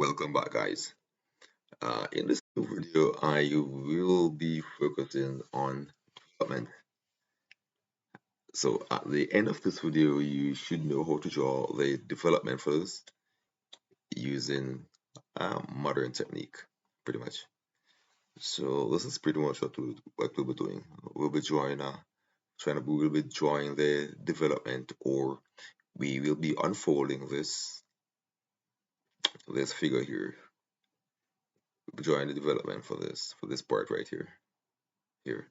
Welcome back, guys. In this video, I will be focusing on development. So at the end of this video, you should know how to draw the development first using modern technique, pretty much. So this is pretty much what we'll be doing. We'll be we will be drawing the development, or we will be unfolding this figure here. We'll be drawing the development for this part right here.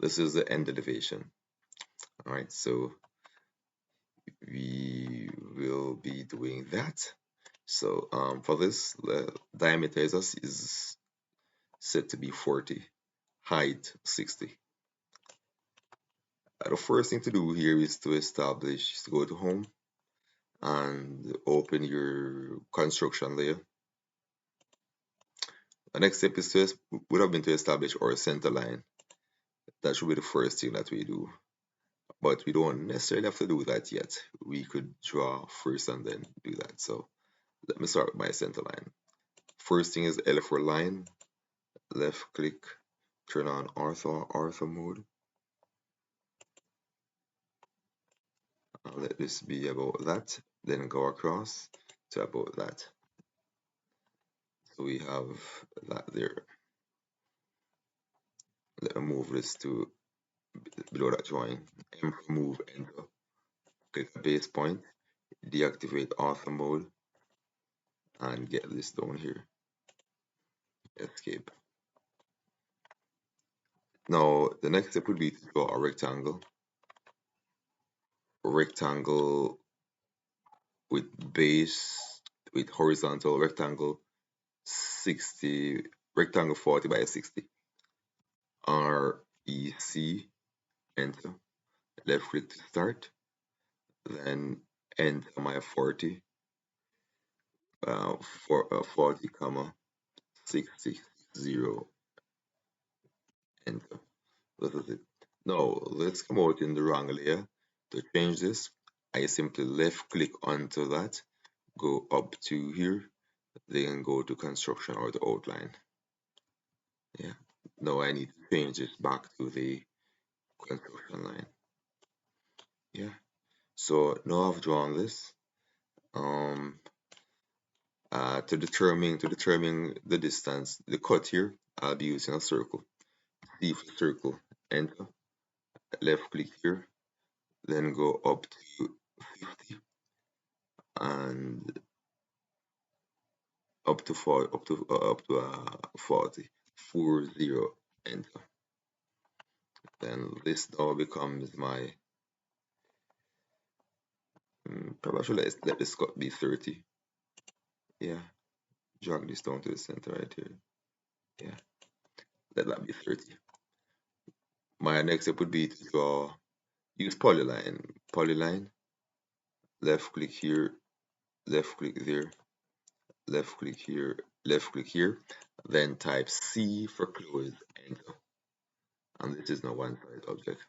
This is the end elevation. All right, so we will be doing that. So for this, the diameter is set to be 40, height 60. The first thing to do here is to go to home and open your construction layer. The next step would have been to establish our center line. That should be the first thing that we do. But we don't necessarily have to do that yet. We could draw first and then do that. So let me start with my center line. First thing is L for line. Left click, turn on ortho mode. I'll let this be about that. Then go across to about that. So we have that there. Let me move this to below that drawing. M for move, enter. Click the base point, deactivate ortho mode, and get this down here. Escape. Now the next step would be to draw a rectangle. Rectangle with base with horizontal rectangle 60 rectangle 40 by 60. REC, enter. Left click to start. Then enter my 40, 40 comma 60 0, enter. This is it. Now let's come out in the wrong layer. To change this, I simply left click onto that, go up to here, then go to construction or the outline. Yeah. Now I need to change it back to the construction line. Yeah. So now I've drawn this. To determine the distance, the cut here, I'll be using a circle. C for circle, enter. Left click here, then go up to 50 and up to 40, up to 40, 40, enter. Then this now becomes my probably should let this cut be 30. Yeah, drag this down to the center right here. Yeah, let that be 30. My next step would be to use polyline. Polyline, left click here, left click there, left click here, left click here, then type C for close, enter. And this is now one side object.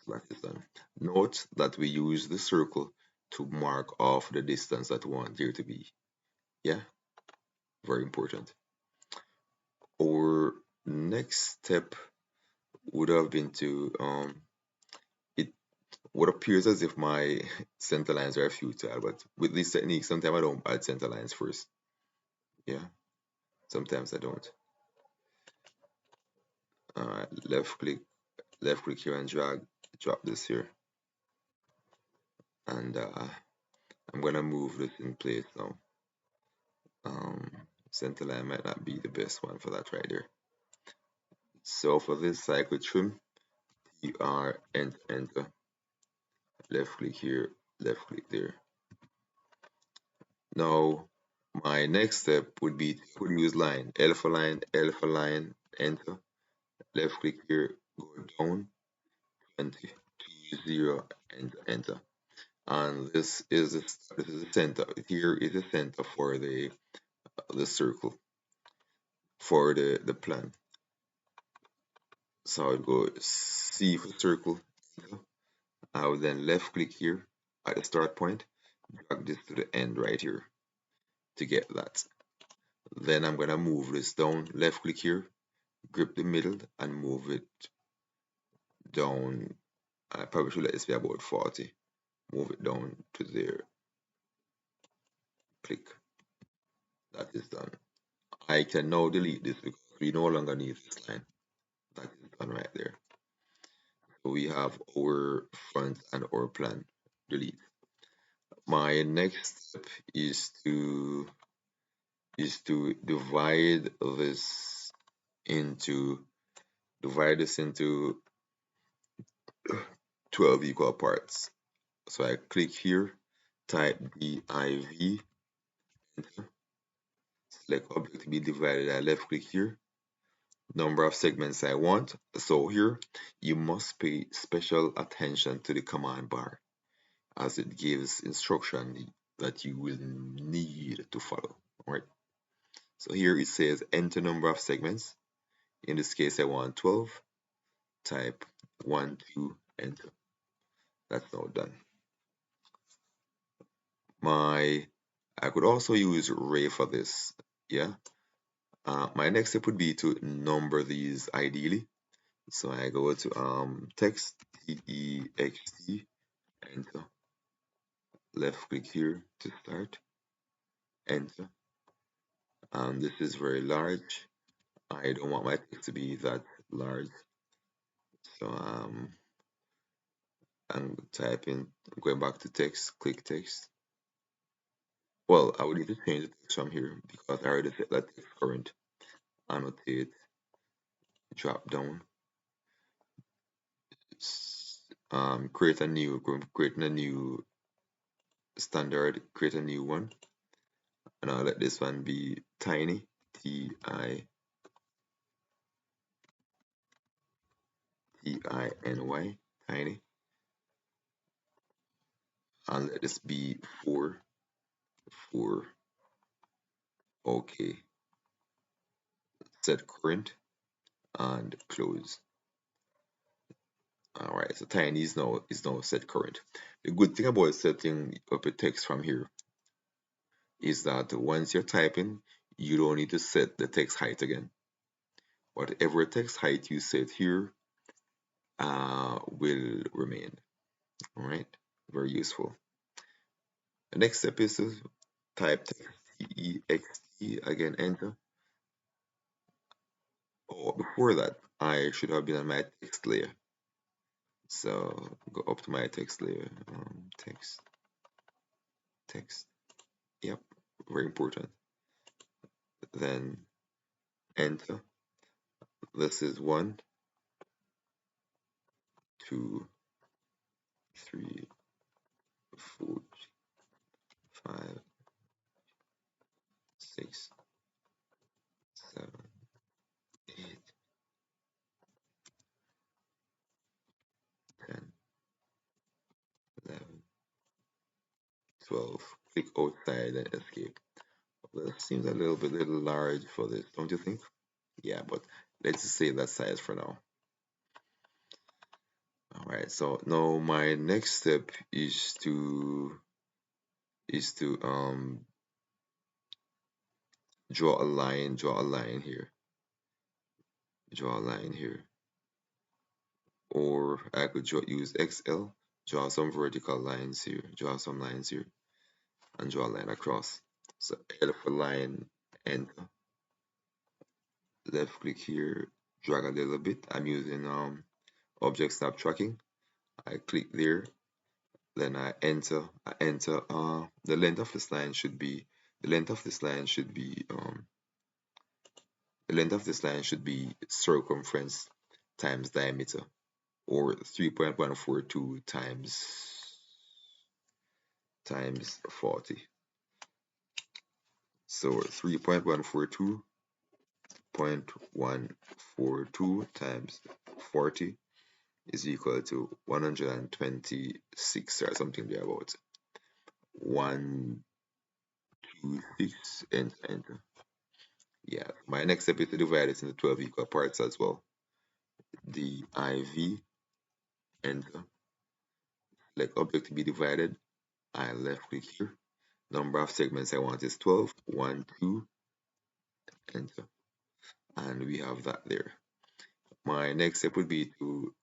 So that is done. Note that we use the circle to mark off the distance that we want here to be. Yeah, very important. Our next step would have been to it what appears as if my center lines are futile, but with this technique, sometimes I don't add center lines first. Yeah, sometimes I don't. Alright, left click here and drop this here. And I'm gonna move this in place now. Center line might not be the best one for that right there. So for this I could trim TR and enter. Left click here, left click there. Now my next step would be to use line, L for line, L for line, enter. Left click here, go down, 20, 0, and enter. And this is the center. Here is the center for the circle for the plan. So I would go C for circle. I would then left click here at the start point, drag this to the end right here to get that. Then I'm gonna move this down, left click here, grip the middle and move it down. I probably should let this be about 40. Move it down to there, click. That is done. I can now delete this because we no longer need this line. That is done right there. So we have our front and our plan. Delete. My next step is to into divide this into 12 equal parts. So I click here, type div, enter, select object to be divided. I left click here, number of segments I want. So here you must pay special attention to the command bar as it gives instruction that you will need to follow. Alright. So here it says enter number of segments. In this case I want 12. Type 1, 2, enter. That's now done. I could also use Ray for this. Yeah. My next step would be to number these ideally. So I go to text, text, enter. Left click here to start, enter. This is very large. I don't want my text to be that large. So I'm typing, going back to text, click text. Well, I would need to change the text from here because I already set that text current. Annotate, drop down, creating a new standard, create a new one, and I'll let this one be tiny, tiny, tiny, and let this be 4, 4, okay, set current, and close. Alright, so tiny is now set current. The good thing about setting up a text from here is that once you're typing, you don't need to set the text height again. Whatever text height you set here will remain. Alright, very useful. The next step is to type text, again, enter. Oh, before that, I should have been on my text layer. So go up to my text layer, text, yep, very important. Then enter. This is 1, 2, 3, 4, 5, 6, 7, 8, 10, 11, 12. Click outside and escape. Well, it seems a little large for this, don't you think? Yeah, but let's just say that size for now. Alright, so now my next step is to draw a line here. Draw a line here. Or I could use XL, draw some vertical lines here, draw some lines here, and draw a line across. So L for line, enter. Left click here, drag a little bit. I'm using object snap tracking. I click there, then I enter. The length of this line should be the length of this line should be circumference times diameter, or 3.142 times 40. So 3.142 times 40 is equal to 126 or something thereabouts. 126, enter. Yeah, my next step is to divide it into 12 equal parts as well. Div, enter. Select object to be divided. I left click here. Number of segments I want is 12. 1, 2, enter, and we have that there. My next step would be to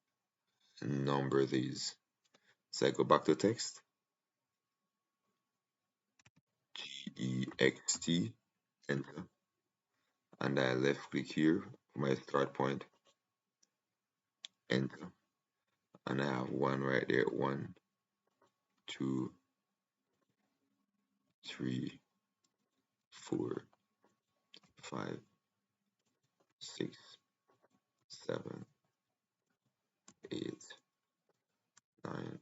number these. So I go back to text, GEXT, enter, and I left click here for my start point, enter, and I have one right there. 1, 2, 3, 4, 5, 6, 7, 8, 9,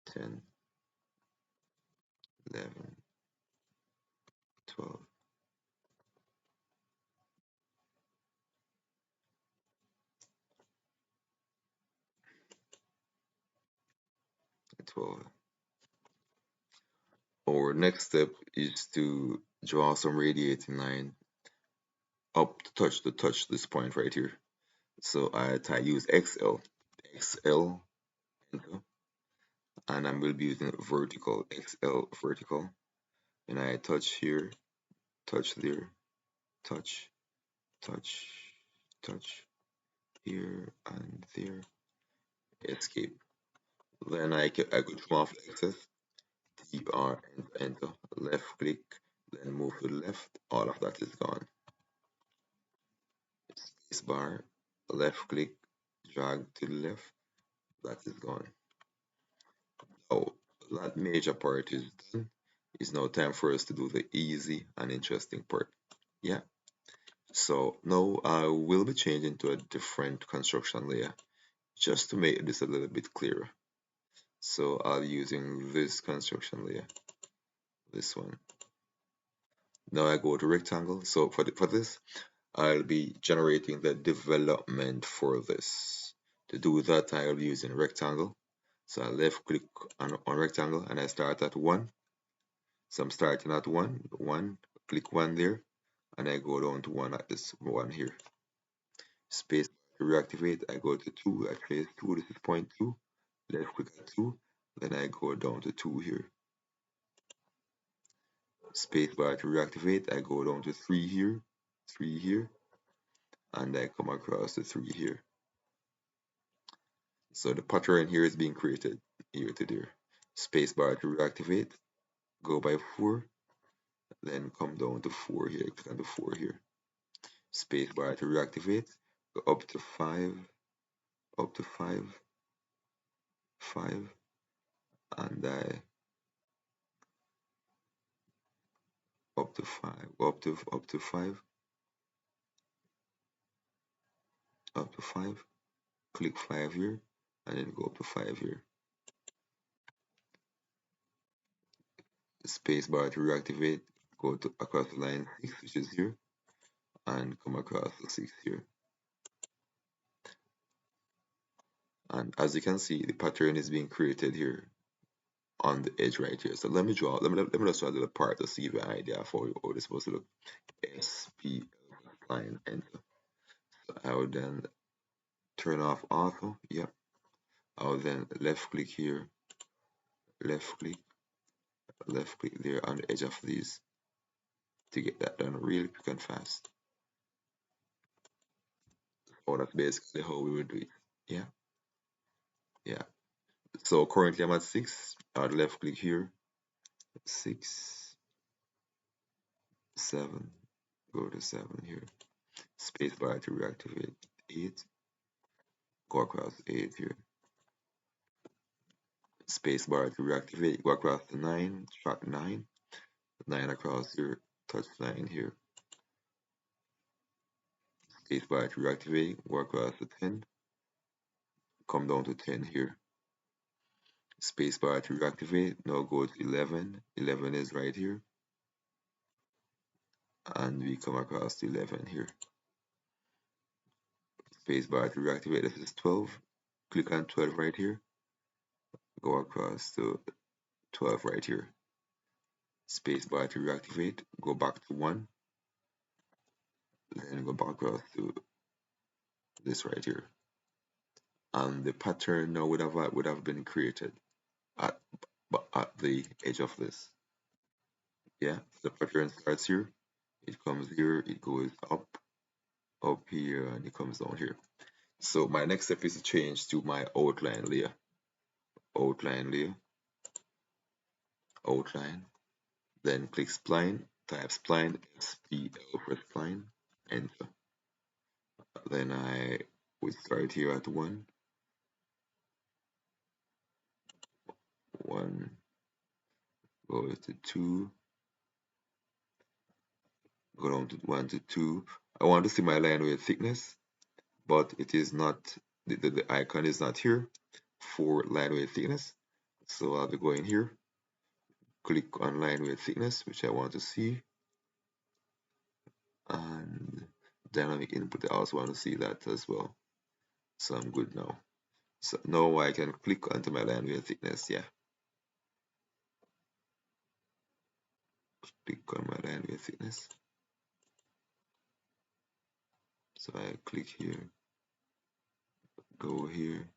10, 11, 12, 12. Our next step is to draw some radiating line up to touch this point right here. So I use XL, enter, and I'm going to be using vertical, XL vertical. And I touch here, touch there, touch, touch, touch, here and there, escape. Then I could turn off excess, TR and enter, left click, then move to the left, all of that is gone. Space bar, left click, drag to the left, that is gone. Oh, that major part is done. It's now time for us to do the easy and interesting part. Yeah. So now I will be changing to a different construction layer just to make this a little bit clearer. So I'll be using this construction layer, this one. Now I go to rectangle. So for this, I'll be generating the development for this. To do that, I'll be using rectangle. So I left click on rectangle and I start at 1. So I'm starting at 1, click 1 there, and I go down to 1 at this 1 here. Space to reactivate, I go to 2, I trace 2, this is point 2, left click at 2, then I go down to 2 here. Space bar to reactivate, I go down to 3 here, 3 here, and I come across to 3 here. So the pattern here is being created here to there. Space bar to reactivate, go by 4, then come down to 4 here, click on the 4 here. Space bar to reactivate, go up to 5, up to 5, 5, and I up to 5, up to 5, up to 5, click 5 here, and then go up to 5 here. Space bar to reactivate, go to across the line 6, which is here, and come across the 6 here. And as you can see, the pattern is being created here on the edge right here. So let me just draw a little part to see the idea of how it's supposed to look. SP line, enter. So I would then turn off auto, yeah. I will then left click here, left click there on the edge of these to get that done really quick and fast. So that's basically how we would do it. Yeah, yeah. So currently I'm at 6. I'll left click here, 6, 7, go to 7 here. Space bar to reactivate 8, go across 8 here. Space bar to reactivate, go across the 9, track 9, 9 across here, touch 9 here. Space bar to reactivate, go across the 10, come down to 10 here. Space bar to reactivate, now go to 11, 11 is right here, and we come across to 11 here. Space bar to reactivate, this is 12, click on 12 right here, go across to 12 right here. Space bar to reactivate, go back to 1, then go back across to this right here. And the pattern now would have been created at the edge of this. Yeah, the pattern starts here, It comes here, it goes up here, and it comes down here. So my next step is to change to my outline layer. Outline layer, outline. Then click spline, type spline, SPL for spline, enter. Then I would start here at 1, 1, go to 2, go down to 1 to 2. I want to see my line width thickness, but it is not, the icon is not here for line width thickness. So I'll be going here, click on line width thickness, which I want to see, and dynamic input, I also want to see that as well. So I'm good now. So now I can click onto my line width thickness, yeah. Click on my line width thickness. So I click here, go here,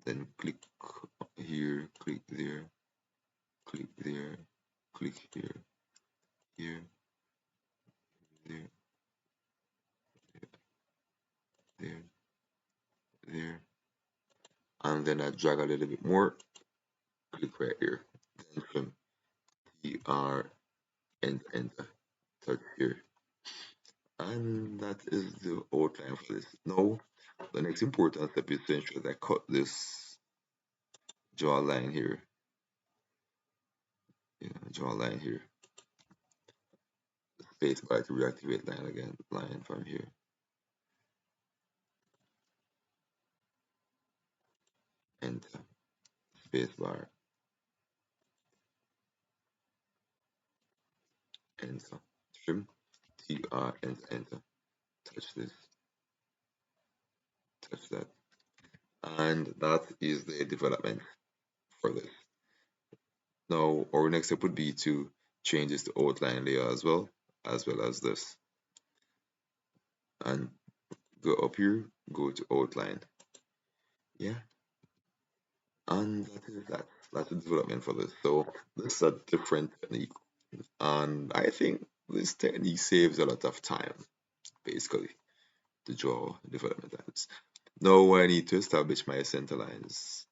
then click here, click there, click there, click here, here, there, there, there, and then I drag a little bit more, click right here, then from TR and enter, touch here. And that is the outline for this. Now, the next important step is to ensure that I cut this, draw a line here. Yeah, draw a line here. Space bar to reactivate line again, line from here. Enter. Space bar. Enter. Trim. TR, enter, enter. Touch this. Touch that. And that is the development for this. Now, our next step would be to change this to outline layer as well as this. And go up here, go to outline. Yeah. And that is that. That's the development for this. So this is a different technique. And I think this technique saves a lot of time, basically, to draw development lines. Now I need to establish my center lines.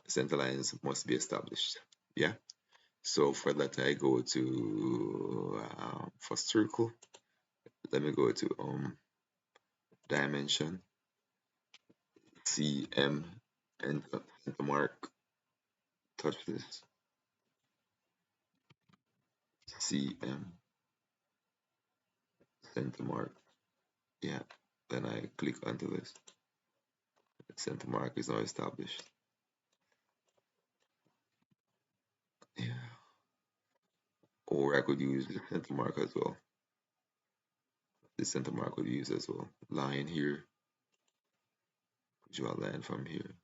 Center lines must be established. Yeah. So for that I go to first circle. Let me go to dimension, CM, and center mark. Touch this. CM, center mark. Yeah. Then I click onto this. Center mark is now established. Yeah. Or I could use the center mark as well. The center mark would use as well. Line here, draw a line from here.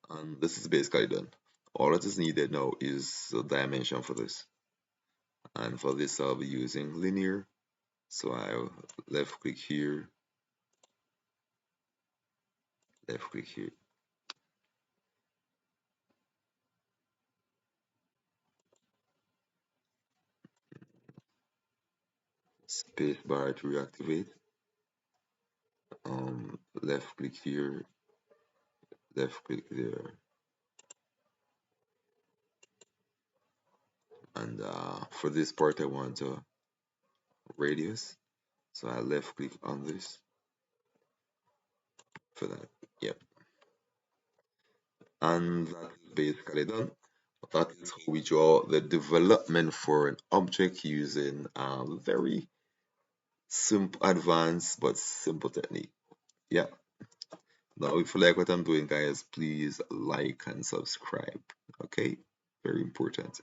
And this is basically done. All that is needed now is the dimension for this. And for this I'll be using linear. So I'll left click here, left click here. Space bar to reactivate. Left click here, left click there. And for this part I want a radius. So I left click on this for that. Yep. And that is basically done. That is how we draw the development for an object using a very simple, advanced but simple technique. Yeah. Now, if you like what I'm doing, guys, please like and subscribe. Okay? Very important.